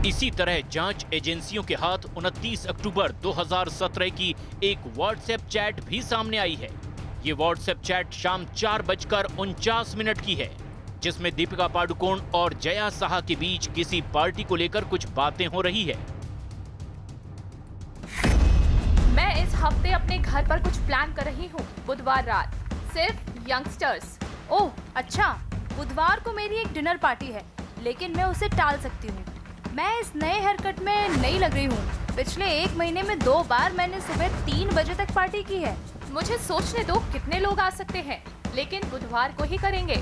इसी तरह जांच एजेंसियों के हाथ 29 अक्टूबर 2017 की एक व्हाट्सएप चैट भी सामने आई है। ये व्हाट्सएप चैट शाम 4:49 की है, जिसमें दीपिका पादुकोण और जया साहा के बीच किसी पार्टी को लेकर कुछ बातें हो रही है। मैं इस हफ्ते अपने घर पर कुछ प्लान कर रही हूँ। बुधवार रात सिर्फ यंगस्टर्स। ओह अच्छा, बुधवार को मेरी एक डिनर पार्टी है, लेकिन मैं उसे टाल सकती हूँ। मैं इस नए हेयर कट में नई लग रही हूँ। पिछले 1 महीने में 2 बार मैंने सुबह 3 बजे तक पार्टी की है। मुझे सोचने दो कितने लोग आ सकते हैं, लेकिन बुधवार को ही करेंगे।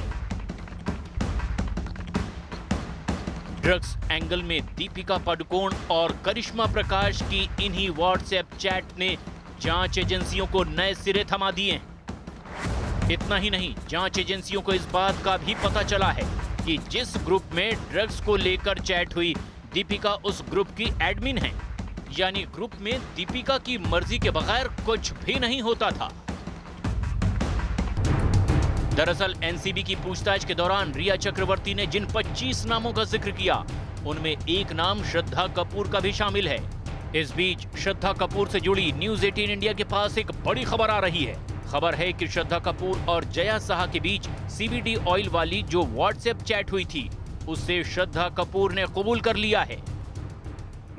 ड्रग्स एंगल में दीपिका पादुकोण और करिश्मा प्रकाश की इन्हीं व्हाट्सएप चैट ने जांच एजेंसियों को नए सिरे थमा दिए। इतना ही नहीं, जांच एजेंसियों को इस बात का भी पता चला है कि जिस ग्रुप में ड्रग्स को लेकर चैट हुई, दीपिका उस ग्रुप की एडमिन है। यानी ग्रुप में दीपिका की मर्जी के बगैर कुछ भी नहीं होता था। दरअसल एनसीबी की पूछताछ के दौरान रिया चक्रवर्ती ने जिन 25 नामों का जिक्र किया, उनमें एक नाम श्रद्धा कपूर का भी शामिल है। इस बीच श्रद्धा कपूर से जुड़ी न्यूज 18 इंडिया के पास एक बड़ी खबर आ रही है। खबर है कि श्रद्धा कपूर और जया साहा के बीच सीबीडी ऑयल वाली जो व्हाट्सएप चैट हुई थी, उससे श्रद्धा कपूर ने कबूल कर लिया है।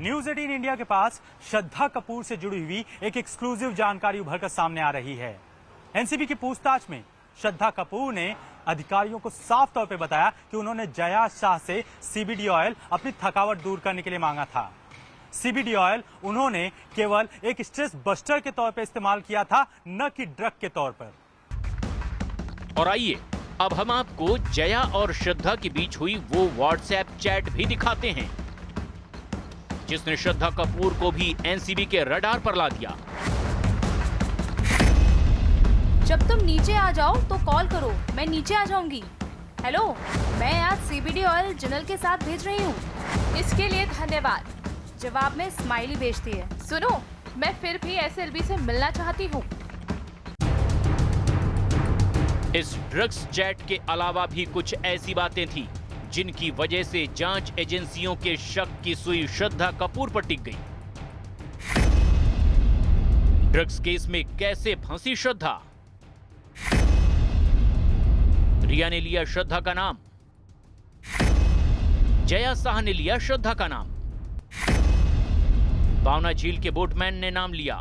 न्यूज 18 इंडिया के पास श्रद्धा कपूर से जुड़ी हुई एक एक्सक्लूसिव जानकारी उभरकर सामने आ रही है। एनसीबी की पूछताछ में श्रद्धा कपूर ने अधिकारियों को साफ तौर पे बताया कि उन्होंने जया शाह से सीबीडी ऑयल अपनी थकावट दूर करने के लिए मांगा था। CBD ऑयल उन्होंने केवल एक स्ट्रेस बस्टर के तौर पर इस्तेमाल किया था, न कि ड्रग के तौर पर। और आइए अब हम आपको जया और श्रद्धा के बीच हुई वो व्हाट्सएप चैट भी दिखाते हैं जिसने श्रद्धा कपूर को भी एनसीबी के रडार पर ला दिया। जब तुम नीचे आ जाओ तो कॉल करो, मैं नीचे आ जाऊंगी। हेलो, मैं आज CBD ऑयल जिनल के साथ भेज रही हूँ। इसके लिए धन्यवाद। जवाब में स्माइली भेजती है। सुनो, मैं फिर भी SLB से मिलना चाहती हूँ। इस ड्रग्स चैट के अलावा भी कुछ ऐसी बातें थी जिनकी वजह से जांच एजेंसियों के शक की सुई श्रद्धा कपूर पर टिक गई। ड्रग्स केस में कैसे फंसी श्रद्धा? रिया ने लिया श्रद्धा का नाम, जया शाह ने लिया श्रद्धा का नाम, भावना झील के बोटमैन ने नाम लिया,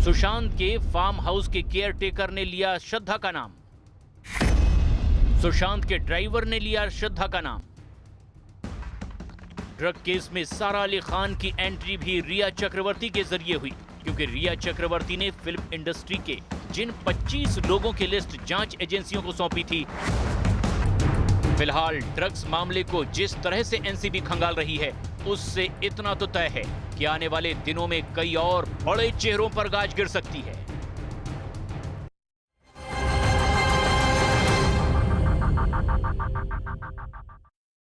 सुशांत के फार्म हाउस के केयरटेकर ने लिया श्रद्धा का नाम, सुशांत के ड्राइवर ने लिया श्रद्धा का नाम। ड्रग केस में सारा अली खान की एंट्री भी रिया चक्रवर्ती के जरिए हुई, क्योंकि रिया चक्रवर्ती ने फिल्म इंडस्ट्री के जिन 25 लोगों की लिस्ट जांच एजेंसियों को सौंपी थी। फिलहाल ड्रग्स मामले को जिस तरह से एनसीबी खंगाल रही है, उससे इतना तो तय है कि आने वाले दिनों में कई और बड़े चेहरों पर गाज गिर सकती है।